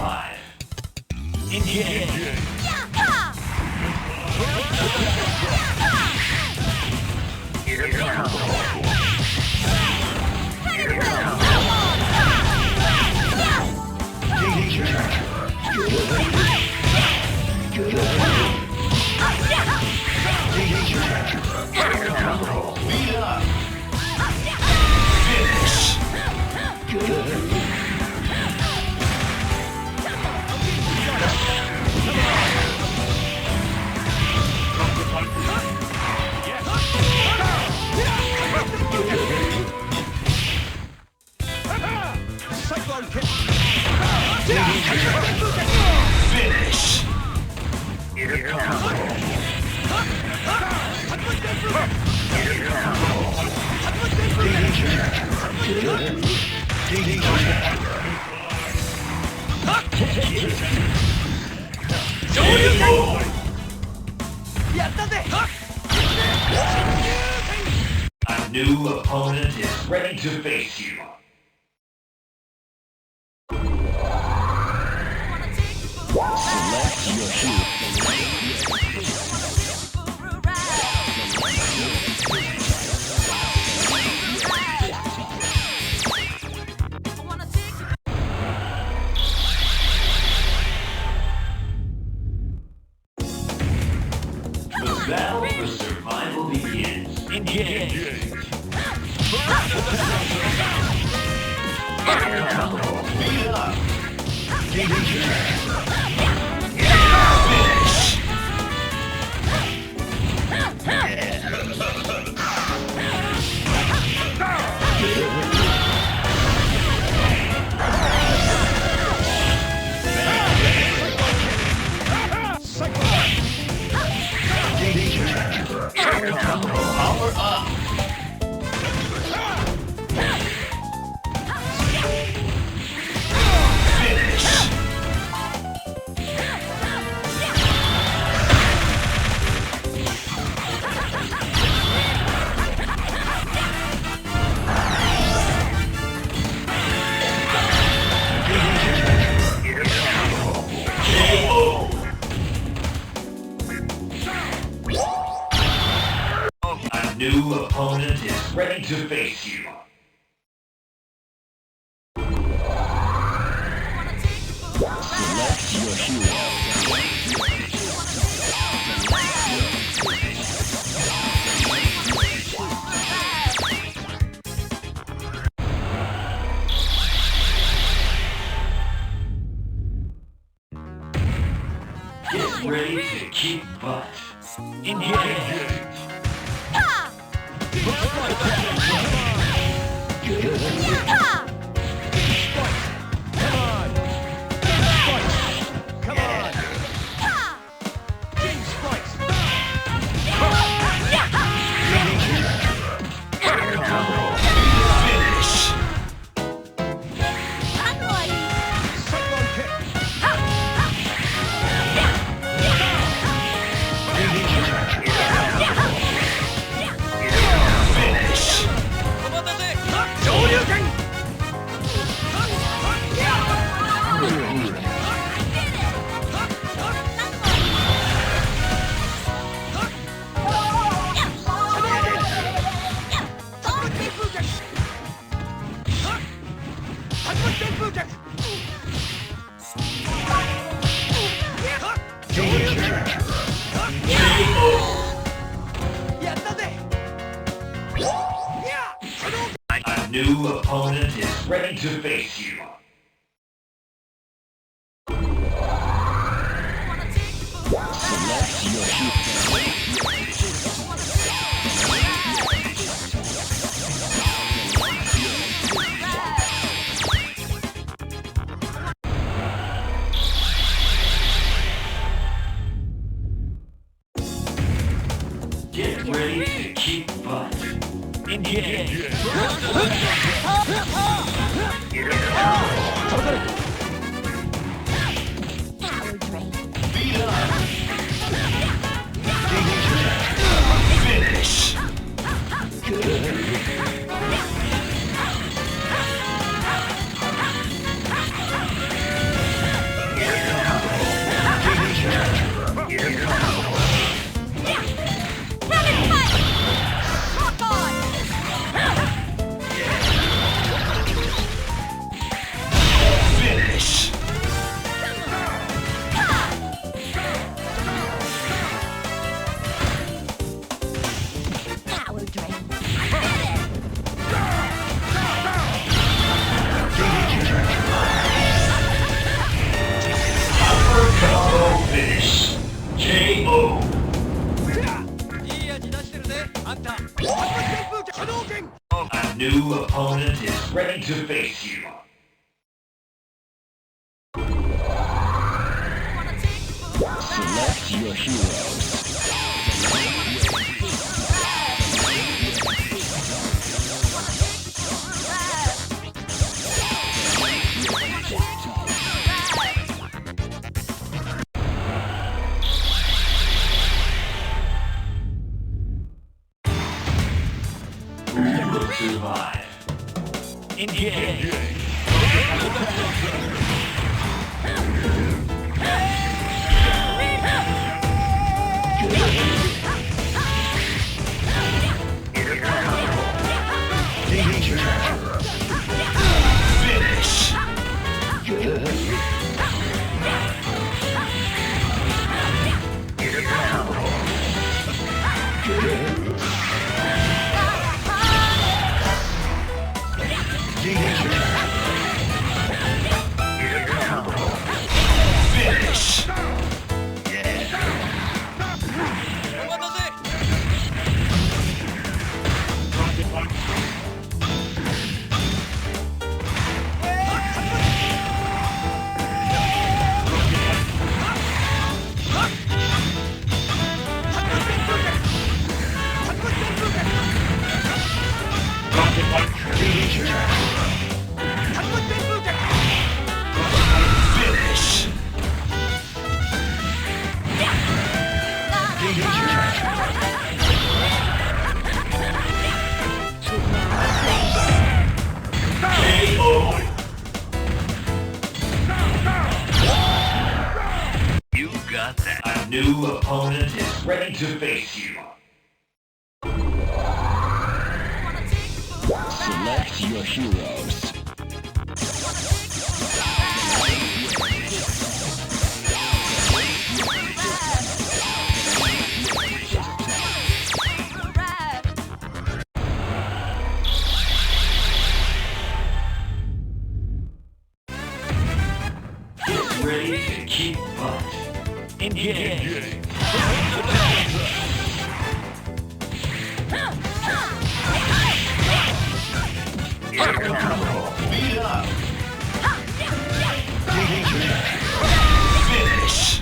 5. Engage. Finish. A new opponent is ready to face you. Select your hero. The battle for survival begins. Engage. Speed up. Finish. Power up. Finish. A new opponent is ready to face you. Select your hero. Get ready to kick butt. Engage. A new opponent is ready to face you. Select your hero. Get ready to kick butt. Engage. Finish. new opponent is ready to face you. Select your heroes. Who will survive? Engage. You got that. A new opponent is ready to face you. Select your heroes. Get ready to keep butt. Engage. Beat up. Finish.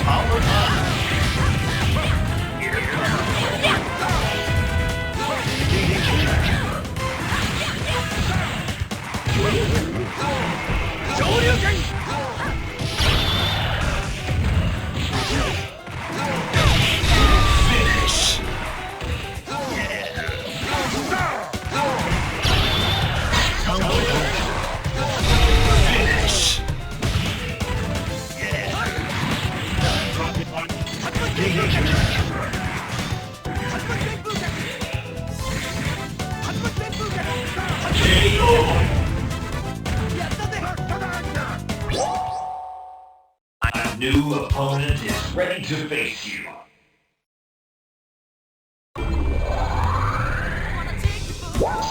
Power up. Finish. Finish. A new opponent is ready to face you.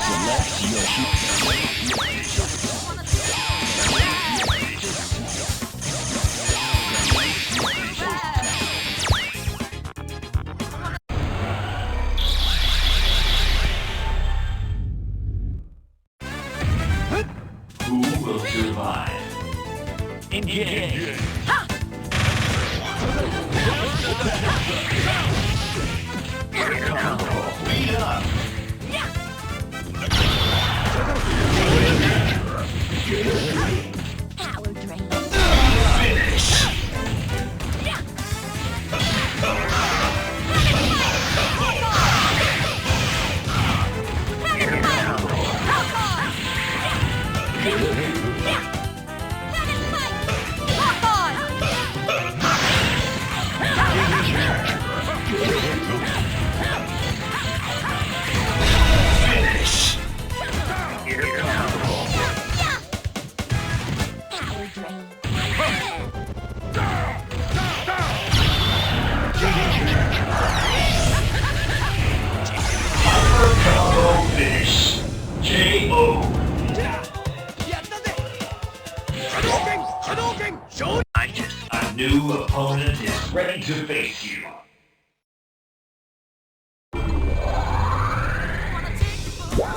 Select your heroes. Who will survive? Engage. Beat up. Power drain. Finish. Finish. Power drain. new opponent is ready to face you.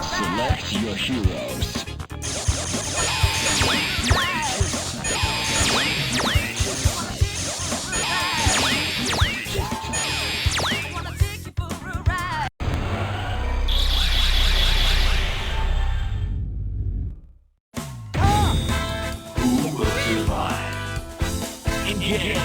Select your heroes. Who will survive? Engage.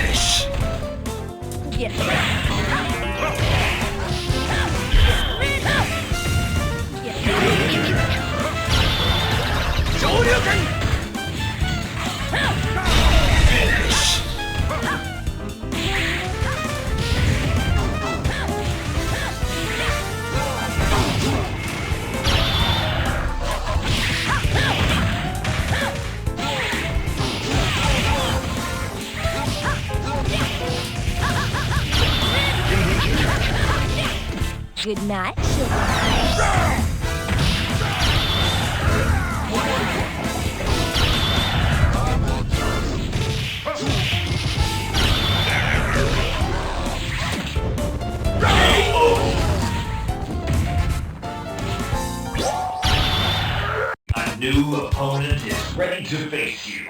Finish. Finish. Good night, sugar. A new opponent is ready to face you.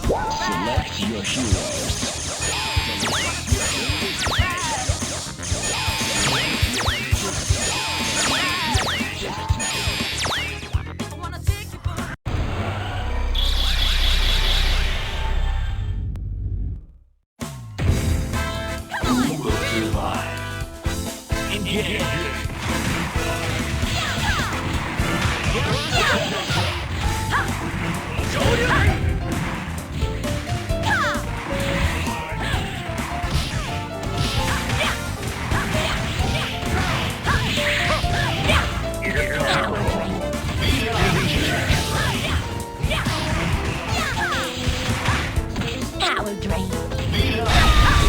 Select your heroes. Who will survive? Engage. Power drain.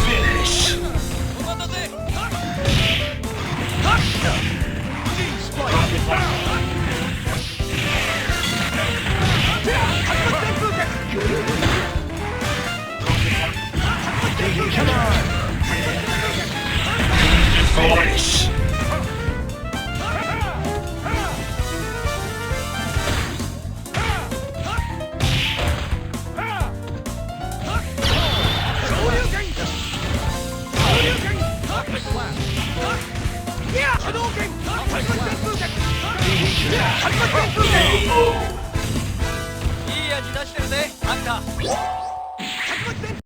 Finish. Come on. Finish.いい味出してるね、あんた。